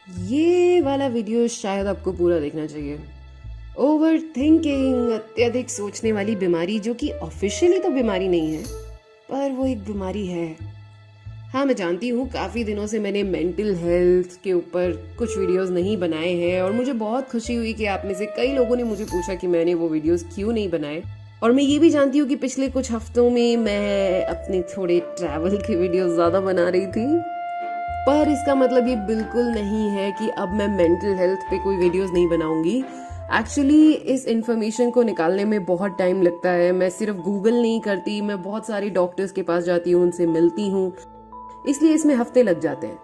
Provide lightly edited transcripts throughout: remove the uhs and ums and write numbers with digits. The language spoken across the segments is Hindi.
ये वाला वीडियो शायद आपको पूरा देखना चाहिए। ओवर थिंकिंग, अत्यधिक सोचने वाली बीमारी, जो कि ऑफिशियली तो बीमारी नहीं है पर वो एक बीमारी है। हाँ, मैं जानती हूँ काफ़ी दिनों से मैंने मेंटल हेल्थ के ऊपर कुछ वीडियोस नहीं बनाए हैं और मुझे बहुत खुशी हुई कि आप में से कई लोगों ने मुझे पूछा कि मैंने वो वीडियोस क्यों नहीं बनाए। और मैं ये भी जानती हूँ कि पिछले कुछ हफ्तों में मैं अपने थोड़े ट्रैवल के वीडियोस ज़्यादा बना रही थी, पर इसका मतलब ये बिल्कुल नहीं है कि अब मैं मेंटल हेल्थ पे कोई वीडियोस नहीं बनाऊंगी। एक्चुअली इस इन्फॉर्मेशन को निकालने में बहुत टाइम लगता है। मैं सिर्फ गूगल नहीं करती, मैं बहुत सारे डॉक्टर्स के पास जाती हूँ, उनसे मिलती हूँ, इसलिए इसमें हफ्ते लग जाते हैं।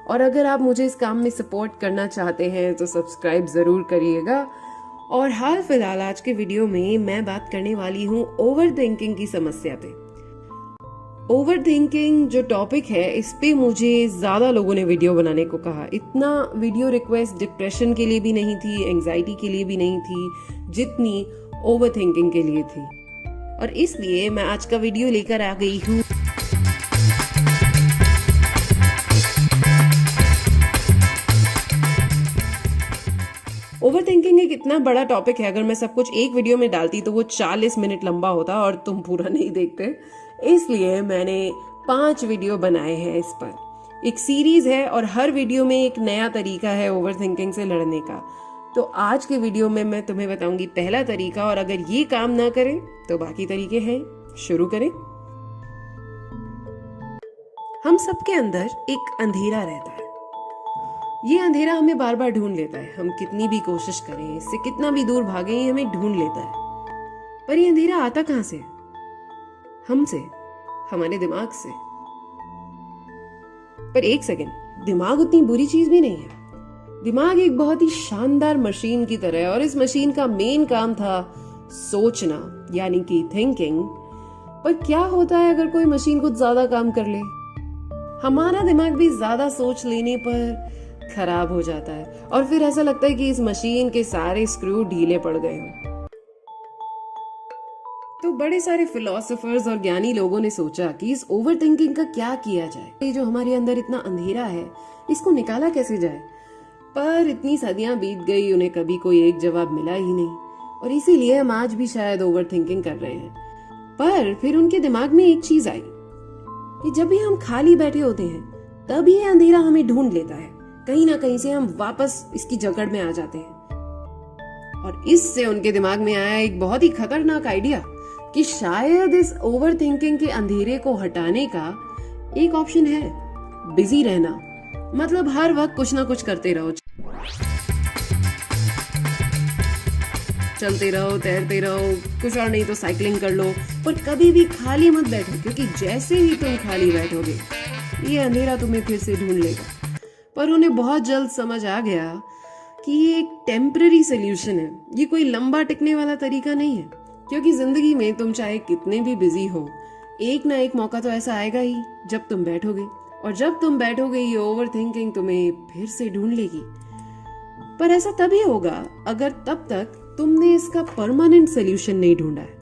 और अगर आप मुझे इस काम में सपोर्ट करना चाहते हैं तो सब्सक्राइब ज़रूर करिएगा। और हाल फिलहाल आज के वीडियो में मैं बात करने वाली हूँ ओवर थिंकिंग की समस्या पे। ओवर थिंकिंग जो टॉपिक है, इस पे मुझे ज़्यादा लोगों ने वीडियो बनाने को कहा। इतना वीडियो रिक्वेस्ट डिप्रेशन के लिए भी नहीं थी, एंजाइटी के लिए भी नहीं थी, जितनी ओवर थिंकिंग के लिए थी। और इसलिए मैं आज का वीडियो लेकर आ गई हूँ। ओवर थिंकिंग एक इतना बड़ा टॉपिक है, अगर मैं सब कुछ एक वीडियो में डालती तो वो 40 मिनट लंबा होता और तुम पूरा नहीं देखते। इसलिए मैंने 5 वीडियो बनाए हैं इस पर। एक सीरीज है और हर वीडियो में एक नया तरीका है ओवर थिंकिंग से लड़ने का। तो आज के वीडियो में मैं तुम्हें बताऊंगी पहला तरीका, और अगर ये काम ना करे तो बाकी तरीके हैं। शुरू करें। हम सबके अंदर एक अंधेरा रहता है। ये अंधेरा हमें बार बार ढूंढ लेता है। हम कितनी भी कोशिश करें, इससे कितना भी दूर भागें, ये हमें ढूंढ लेता है। पर ये अंधेरा आता कहां से? हमसे, हमारे दिमाग से। पर एक सेकंड, दिमाग उतनी बुरी चीज भी नहीं है। दिमाग एक बहुत ही शानदार मशीन की तरह है और इस मशीन का मेन काम था सोचना, यानी कि थिंकिंग। पर क्या होता है अगर कोई मशीन कुछ ज्यादा काम कर ले? हमारा दिमाग भी ज्यादा सोच लेने पर खराब हो जाता है और फिर ऐसा लगता है कि इस मशीन के सारे स्क्रू ढीले पड़ गए हों। तो बड़े सारे फिलोसोफर्स और ज्ञानी लोगों ने सोचा कि इस ओवर थिंकिंग का क्या किया जाए। ये जो हमारे अंदर इतना अंधेरा है, इसको निकाला कैसे जाए? पर इतनी सदियां बीत गई, उन्हें कभी कोई एक जवाब मिला ही नहीं। और इसीलिए हम आज भी शायद ओवर थिंकिंग कर रहे हैं। पर फिर उनके दिमाग में एक चीज आई कि जब भी हम खाली बैठे होते हैं तब ये अंधेरा हमें ढूंढ लेता है। कहीं ना कहीं से हम वापस इसकी जकड़ में आ जाते हैं। और इससे उनके दिमाग में आया एक बहुत ही खतरनाक आइडिया कि शायद इस ओवर थिंकिंग के अंधेरे को हटाने का एक ऑप्शन है, बिजी रहना। मतलब हर वक्त कुछ ना कुछ करते रहो, चलते रहो, तैरते रहो, कुछ और नहीं तो साइकिलिंग कर लो, पर कभी भी खाली मत बैठो, क्योंकि जैसे ही तुम खाली बैठोगे ये अंधेरा तुम्हें फिर से ढूंढ लेगा। पर उन्हें बहुत जल्द समझ आ गया कि ये एक टेम्पररी सोल्यूशन है, ये कोई लंबा टिकने वाला तरीका नहीं है। क्योंकि जिंदगी में तुम चाहे कितने भी बिजी हो, एक ना एक मौका तो ऐसा आएगा ही जब तुम बैठोगे, और जब तुम बैठोगे ये ओवर थिंकिंग तुम्हें फिर से ढूंढ लेगी। पर ऐसा तभी होगा अगर तब तक तुमने इसका परमानेंट सोल्यूशन नहीं ढूंढा है।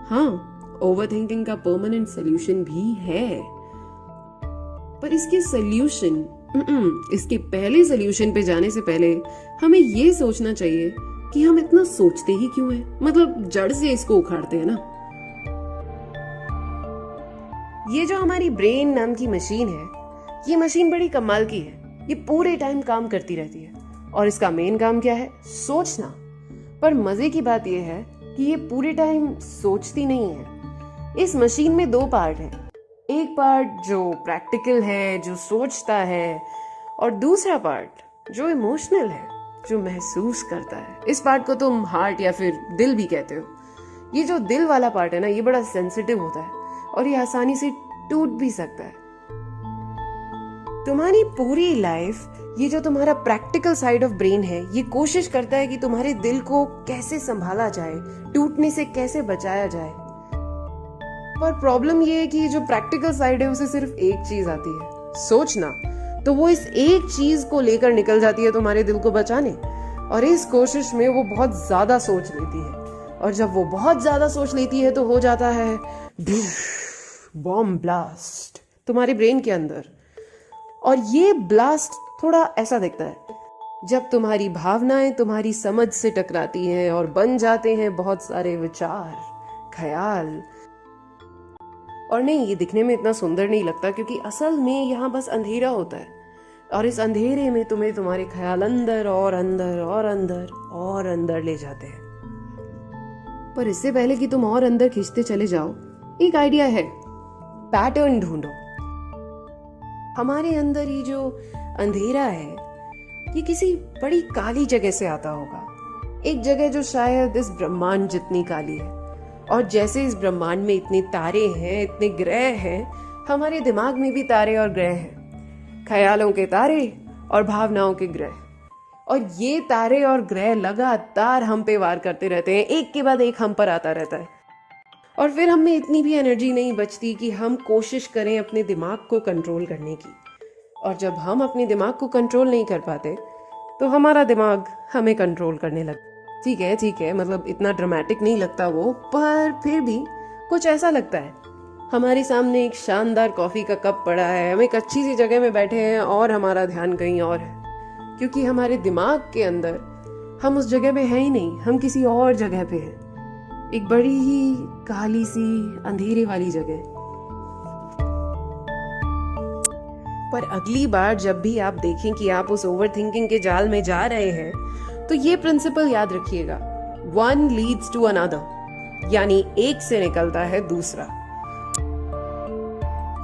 हाँ, ओवर थिंकिंग का परमानेंट सोल्यूशन भी है, पर इसके पहले सोल्यूशन पे जाने से पहले हमें ये सोचना चाहिए कि हम इतना सोचते ही क्यों हैं। मतलब जड़ से इसको उखाड़ते हैं ना। ये जो हमारी ब्रेन नाम की मशीन है, ये मशीन बड़ी कमाल की है। ये पूरे टाइम काम करती रहती है और इसका मेन काम क्या है? सोचना। पर मजे की बात यह है कि ये पूरे टाइम सोचती नहीं है। इस मशीन में 2 पार्ट हैं। एक पार्ट जो प्रैक्टिकल है, जो सोचता है, और दूसरा पार्ट जो इमोशनल है, जो महसूस करता है। इस पार्ट को तुम हार्ट या फिर दिल भी कहते हो। ये जो दिल वाला पार्ट है ना, ये बड़ा सेंसिटिव होता है और ये आसानी से टूट भी सकता है। तुम्हारी पूरी लाइफ ये जो तुम्हारा प्रैक्टिकल साइड ऑफ ब्रेन है, ये कोशिश करता है कि तुम्हारे दिल को कैसे संभाला जाए, टूटने से कैसे बचाया जाए। पर प्रॉब्लम ये है कि जो प्रैक्टिकल साइड है उसे सिर्फ एक चीज आती है, सोचना। तो वो इस एक चीज को लेकर निकल जाती है तुम्हारे दिल को बचाने, और इस कोशिश में वो बहुत ज्यादा सोच लेती है। और जब वो बहुत ज्यादा सोच लेती है तो हो जाता है बॉम्ब ब्लास्ट तुम्हारे ब्रेन के अंदर। और ये ब्लास्ट थोड़ा ऐसा दिखता है। जब तुम्हारी भावनाएं तुम्हारी समझ से टकराती हैं और बन जाते हैं बहुत सारे विचार, ख्याल। और नहीं, ये दिखने में इतना सुंदर नहीं लगता क्योंकि असल में यहाँ बस अंधेरा होता है और इस अंधेरे में तुम्हें तुम्हारे ख्याल अंदर और अंदर और अंदर और अंदर ले जाते हैं। पर इससे पहले कि तुम और अंदर खींचते चले जाओ, एक आइडिया है, पैटर्न ढूंढो। हमारे अंदर ये जो अंधेरा है ये किसी बड़ी काली जगह से आता होगा, एक जगह जो शायद इस ब्रह्मांड जितनी काली है। और जैसे इस ब्रह्मांड में इतने तारे हैं, इतने ग्रह हैं, हमारे दिमाग में भी तारे और ग्रह हैं, ख्यालों के तारे और भावनाओं के ग्रह। और ये तारे और ग्रह लगातार हम पे वार करते रहते हैं, एक के बाद एक हम पर आता रहता है। और फिर हम में इतनी भी एनर्जी नहीं बचती कि हम कोशिश करें अपने दिमाग को कंट्रोल करने की। और जब हम अपने दिमाग को कंट्रोल नहीं कर पाते तो हमारा दिमाग हमें कंट्रोल करने लगता। ठीक है, मतलब इतना ड्रामेटिक नहीं लगता वो, पर फिर भी कुछ ऐसा लगता है। हमारे सामने एक शानदार कॉफी का कप पड़ा है, हम एक अच्छी सी जगह में बैठे हैं और हमारा ध्यान कहीं और है, क्योंकि हमारे दिमाग के अंदर हम उस जगह में हैं ही नहीं, हम किसी और जगह पे हैं, एक बड़ी ही काली सी अंधेरे वाली जगह। पर अगली बार जब भी आप देखें कि आप उस ओवर थिंकिंग के जाल में जा रहे हैं तो ये प्रिंसिपल याद रखिएगा, वन लीड्स टू अनदर, यानी एक से निकलता है दूसरा।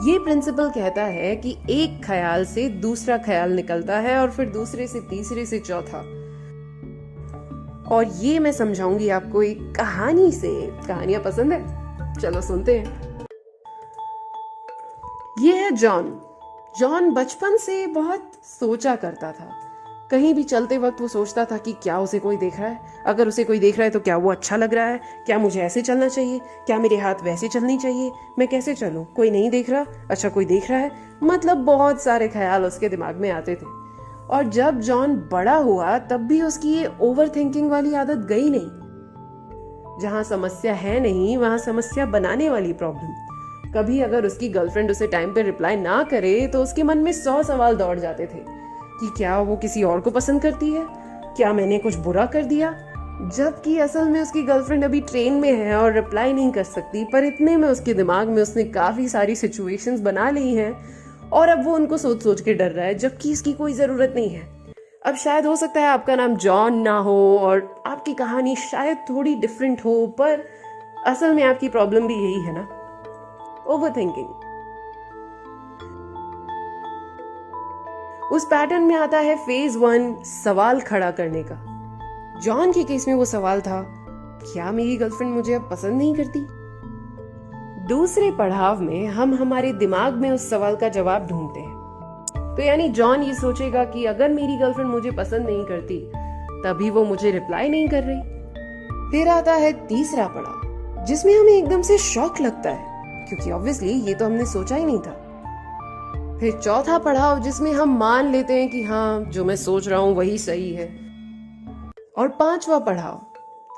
ये प्रिंसिपल कहता है कि एक ख्याल से दूसरा ख्याल निकलता है और फिर दूसरे से तीसरे से चौथा। और ये मैं समझाऊंगी आपको एक कहानी से। कहानियां पसंद है? चलो सुनते हैं। ये है जॉन बचपन से बहुत सोचा करता था। कहीं भी चलते वक्त वो सोचता था कि क्या उसे कोई देख रहा है, अगर उसे कोई देख रहा है तो क्या वो अच्छा लग रहा है, क्या मुझे ऐसे चलना चाहिए, क्या मेरे हाथ वैसे चलनी चाहिए, मैं कैसे चलूं, कोई नहीं देख रहा, अच्छा कोई देख रहा है। मतलब बहुत सारे ख्याल उसके दिमाग में आते थे। और जब जॉन बड़ा हुआ तब भी उसकी ये ओवर थिंकिंग वाली आदत गई नहीं। जहां समस्या है नहीं वहां समस्या बनाने वाली प्रॉब्लम। कभी अगर उसकी गर्लफ्रेंड उसे टाइम पे रिप्लाई ना करे तो उसके मन में 100 सवाल दौड़ जाते थे कि क्या वो किसी और को पसंद करती है, क्या मैंने कुछ बुरा कर दिया। जबकि असल में उसकी गर्लफ्रेंड अभी ट्रेन में है और रिप्लाई नहीं कर सकती, पर इतने में उसके दिमाग में उसने काफी सारी सिचुएशंस बना ली हैं और अब वो उनको सोच सोच के डर रहा है, जबकि इसकी कोई जरूरत नहीं है। अब शायद हो सकता है आपका नाम जॉन ना हो और आपकी कहानी शायद थोड़ी डिफरेंट हो, पर असल में आपकी प्रॉब्लम भी यही है ना, ओवरथिंकिंग। उस पैटर्न में आता है फेज 1, सवाल खड़ा करने का। जॉन के केस में वो सवाल था, क्या मेरी गर्लफ्रेंड मुझे अब पसंद नहीं करती। दूसरे पड़ाव में हम हमारे दिमाग में उस सवाल का जवाब ढूंढते हैं। तो यानी जॉन ये सोचेगा कि अगर मेरी गर्लफ्रेंड मुझे पसंद नहीं करती तभी वो मुझे रिप्लाई नहीं कर रही। फिर आता है तीसरा पड़ाव, जिसमें हमें एकदम से शॉक लगता है, क्योंकि ऑब्वियसली ये तो हमने सोचा ही नहीं था। फिर चौथा पड़ाव, जिसमें हम मान लेते हैं कि हाँ जो मैं सोच रहा हूं वही सही है। और पांचवा पड़ाव,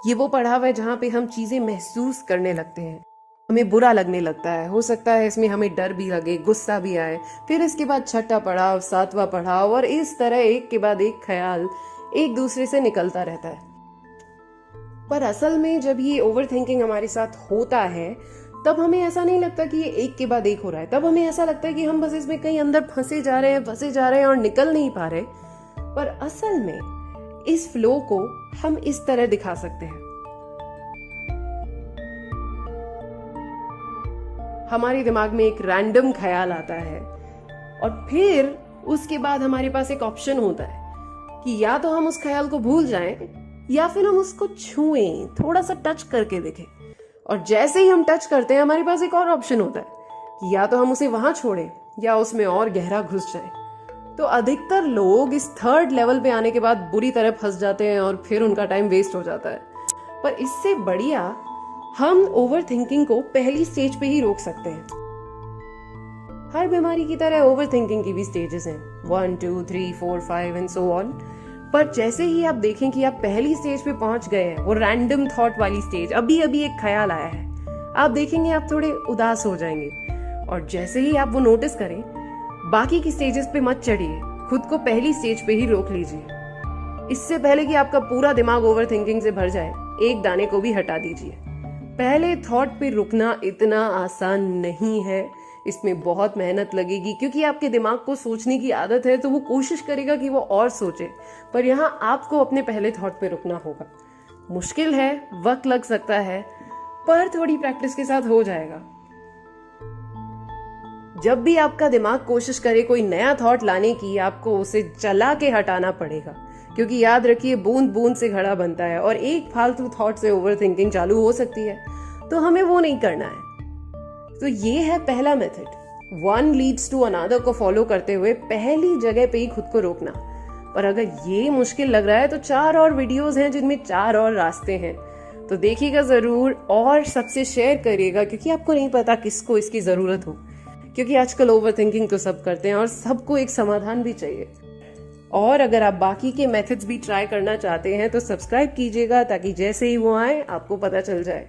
ये वो पड़ाव है जहां पे हम चीजें महसूस करने लगते हैं, हमें बुरा लगने लगता है, हो सकता है इसमें हमें डर भी लगे, गुस्सा भी आए। फिर इसके बाद छठा पड़ाव, सातवां पड़ाव, और इस तरह एक के बाद एक ख्याल एक दूसरे से निकलता रहता है। पर असल में जब ये ओवरथिंकिंग हमारे साथ होता है तब हमें ऐसा नहीं लगता कि ये एक के बाद एक हो रहा है, तब हमें ऐसा लगता है कि हम बस इसमें कहीं अंदर फंसे जा रहे हैं और निकल नहीं पा रहे। पर असल में इस फ्लो को हम इस तरह दिखा सकते हैं। हमारे दिमाग में एक रैंडम ख्याल आता है और फिर उसके बाद हमारे पास एक ऑप्शन होता है कि या तो हम उस ख्याल को भूल जाएं या फिर हम उसको छुएं, थोड़ा सा टच करके देखें। और जैसे ही हम टच करते हैं हमारे पास एक और ऑप्शन होता है कि या तो हम उसे वहां छोड़ें या उसमें और गहरा घुस जाएं। तो अधिकतर लोग इस थर्ड लेवल पे आने के बाद बुरी तरह फंस जाते हैं और फिर उनका टाइम वेस्ट हो जाता है। पर इससे बढ़िया हम ओवरथिंकिंग को पहली स्टेज पे ही रोक सकते हैं। हर बीमारी की तरह ओवरथिंकिंग की भी स्टेजेस हैं, 1, 2, 3, 4, 5 एंड सो ऑन। पर जैसे ही आप देखें कि आप पहली स्टेज पे पहुंच गए हैं, वो रैंडम थॉट वाली स्टेज, अभी अभी एक ख्याल आया है, आप देखेंगे आप थोड़े उदास हो जाएंगे। और जैसे ही आप वो नोटिस करें, बाकी की स्टेजेस पे मत चढ़िए, खुद को पहली स्टेज पे ही रोक लीजिए। इससे पहले कि आपका पूरा दिमाग ओवर थिंकिंग से भर जाए, एक दाने को भी हटा दीजिए। पहले थॉट पे रुकना इतना आसान नहीं है, इसमें बहुत मेहनत लगेगी, क्योंकि आपके दिमाग को सोचने की आदत है, तो वो कोशिश करेगा कि वो और सोचे, पर यहाँ आपको अपने पहले थॉट पे रुकना होगा। मुश्किल है, वक्त लग सकता है, पर थोड़ी प्रैक्टिस के साथ हो जाएगा। जब भी आपका दिमाग कोशिश करे कोई नया थॉट लाने की, आपको उसे चला के हटाना पड़ेगा, क्योंकि याद रखिए बूंद बूंद से घड़ा बनता है और एक फालतू थॉट से ओवर थिंकिंग चालू हो सकती है, तो हमें वो नहीं करना है। तो ये है पहला method, one leads to another को फॉलो करते हुए पहली जगह पे ही खुद को रोकना। पर अगर ये मुश्किल लग रहा है तो 4 और वीडियोस हैं जिनमें 4 और रास्ते हैं, तो देखिएगा जरूर और सबसे शेयर करिएगा, क्योंकि आपको नहीं पता किसको इसकी जरूरत हो, क्योंकि आजकल ओवर थिंकिंग तो सब करते हैं और सबको एक समाधान भी चाहिए। और अगर आप बाकी के मेथड्स भी ट्राई करना चाहते हैं तो सब्सक्राइब कीजिएगा, ताकि जैसे ही वो आए आपको पता चल जाए।